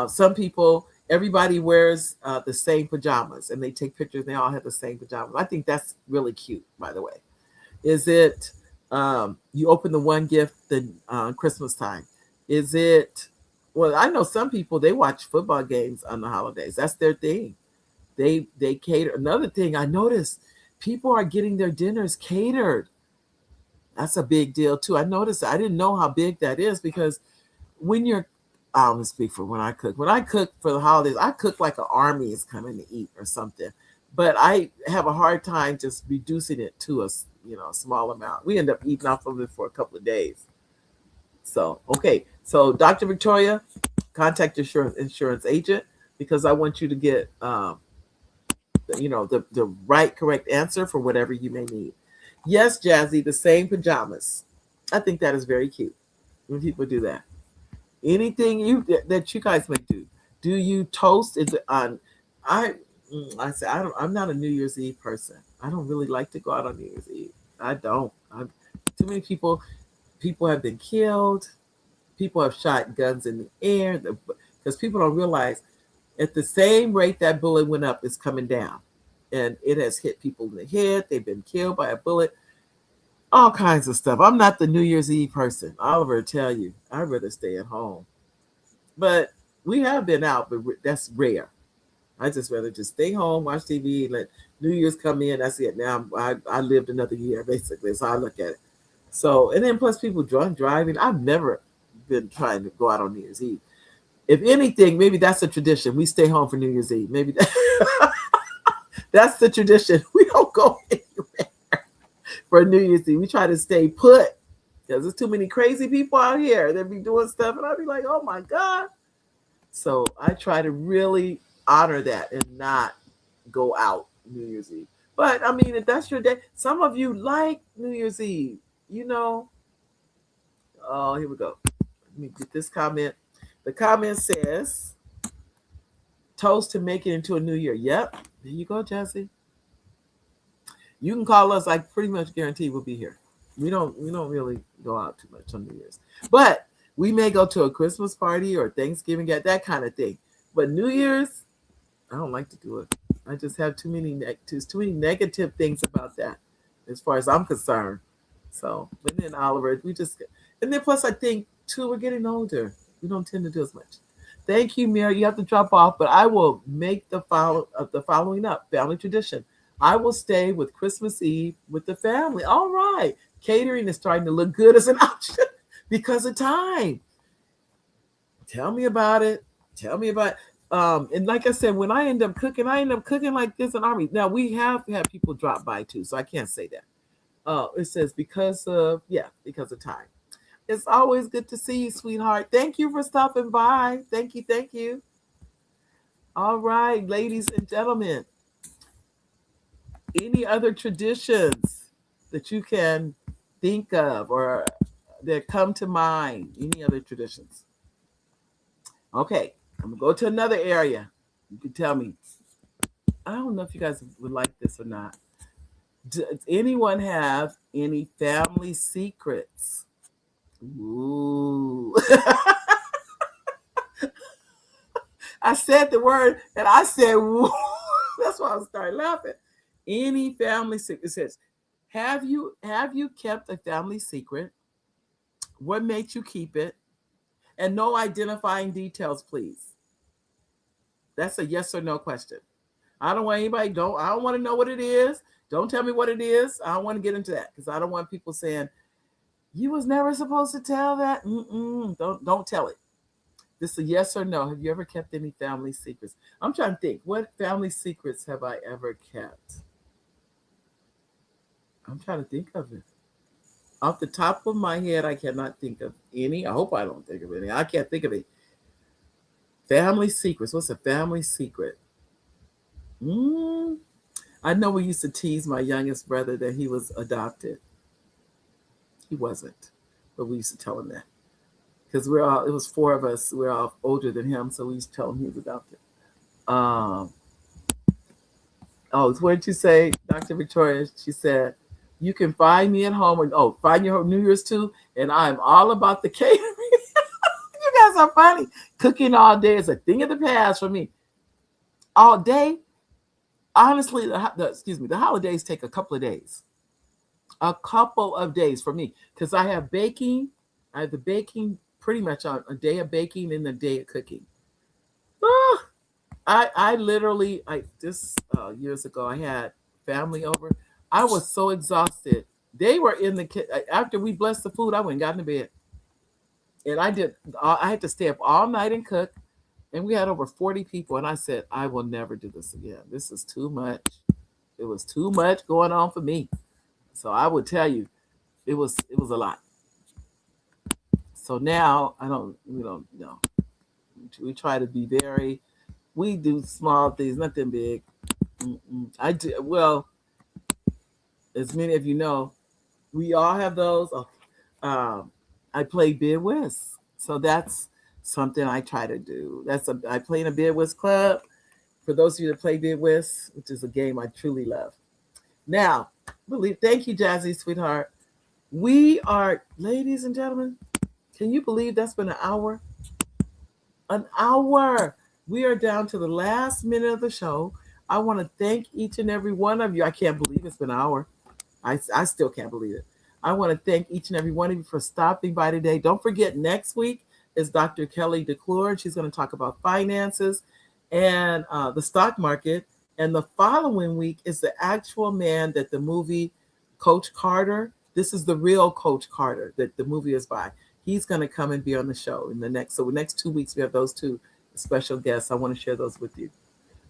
some people, everybody wears the same pajamas and they take pictures and they all have the same pajamas. I think that's really cute, by the way. Is it, you open the one gift Christmas time? Is it, well, I know some people, they watch football games on the holidays. That's their thing. They cater. Another thing I noticed, people are getting their dinners catered. That's a big deal too. I noticed, I didn't know how big that is because when you're, I'm gonna speak for when I cook. When I cook for the holidays, I cook like an army is coming to eat or something. But I have a hard time just reducing it to a small amount. We end up eating off of it for a couple of days. So, okay. So Dr. Victoria, contact your insurance agent because I want you to get the right, correct answer for whatever you may need. Yes, Jazzy, the same pajamas. I think that is very cute when people do that. Anything that you guys may do. Do you toast? Is it on? I'm not a New Year's Eve person. I don't really like to go out on New Year's Eve. I don't. Too many people have been killed. People have shot guns in the air because people don't realize at the same rate that bullet went up, it's coming down. And it has hit people in the head. They've been killed by a bullet. all kinds of stuff. I'm not the New Year's Eve person. Oliver will tell you, I'd rather stay at home. But we have been out, but that's rare. I just rather just stay home, watch TV, let New Year's come in. That's it. Now I lived another year, basically. So I look at it. So, and then plus people driving. I've never been trying to go out on New Year's Eve. If anything, maybe that's a tradition. We stay home for New Year's Eve. Maybe that's the tradition. We don't go anywhere for New Year's Eve. We try to stay put because there's too many crazy people out here that be doing stuff. And I'd be like, oh my God. So I try to really honor that and not go out New Year's Eve. But I mean, if that's your day, some of you like New Year's Eve, you know. Oh, here we go. Let me get this comment. The comment says, toast to make it into a new year. Yep. There you go, Jesse. You can call us. I pretty much guarantee we'll be here. We don't really go out too much on New Year's. But we may go to a Christmas party or Thanksgiving, that kind of thing. But New Year's, I don't like to do it. I just have too many negative things about that as far as I'm concerned. So, but then Oliver, and then plus I think too, we're getting older. We don't tend to do as much. Thank you, Mary. You have to drop off, but I will make the following up, family tradition. I will stay with Christmas Eve with the family. All right. Catering is starting to look good as an option because of time. Tell me about it. And like I said, when I end up cooking like this in Army. Now we have had people drop by too, so I can't say that. It says because of time. It's always good to see you, sweetheart. Thank you for stopping by. Thank you. All right, ladies and gentlemen. Any other traditions that you can think of or that come to mind? Any other traditions? Okay, I'm going to go to another area. You can tell me. I don't know if you guys would like this or not. Does anyone have any family secrets? Ooh. I said the word and I said, woo. That's why I started laughing. Any family secret. It says, have you kept a family secret? What made you keep it? And no identifying details, please. That's a yes or no question. I don't want anybody, I don't want to know what it is. Don't tell me what it is. I don't want to get into that because I don't want people saying, you was never supposed to tell that. Don't tell it. This is a yes or no. Have you ever kept any family secrets? I'm trying to think. What family secrets have I ever kept? I'm trying to think of it. Off the top of my head, I cannot think of any. I hope I don't think of any. I can't think of any. Family secrets. What's a family secret? I know we used to tease my youngest brother that he was adopted. He wasn't, but we used to tell him that because it was four of us. We're all older than him, so we used to tell him he was adopted. What did you say, Dr. Victoria? She said, you can find me at home and find your New Year's too, and I'm all about the catering. You guys are funny. Cooking all day is a thing of the past for me. All day, honestly, the holidays take a couple of days. A couple of days for me because I have baking. I have the baking pretty much on a day of baking and a day of cooking. I literally years ago I had family over. I was so exhausted. They were in the kitchen after we blessed the food. I went and got in the bed, and I had to stay up all night and cook. And we had over 40 people, and I said, I will never do this again. This is too much. It was too much going on for me. So I would tell you, it was a lot. So now we don't know. We try to be we do small things, nothing big. I do, well, as many of you know, we all have those. I play bid whist. So that's something I try to do. I play in a bid whist club. For those of you that play bid whist, which is a game I truly love. Now, thank you, Jazzy, sweetheart. We are, ladies and gentlemen, can you believe that's been an hour? An hour. We are down to the last minute of the show. I want to thank each and every one of you. I can't believe it's been an hour. I still can't believe it. I want to thank each and every one of you for stopping by today. Don't forget, next week is Dr. Kelly DeClure, and she's going to talk about finances and the stock market. And the following week is the actual man that the movie Coach Carter, this is the real Coach Carter that the movie is by. He's going to come and be on the show in the next 2 weeks. We have those two special guests. I want to share those with you.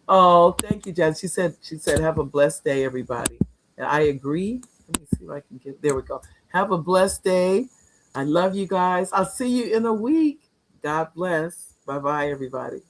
Oh, thank you, Jen. She said, have a blessed day, everybody. And I agree. Let me see if I can get, there we go. Have a blessed day. I love you guys. I'll see you in a week. God bless. Bye-bye, everybody.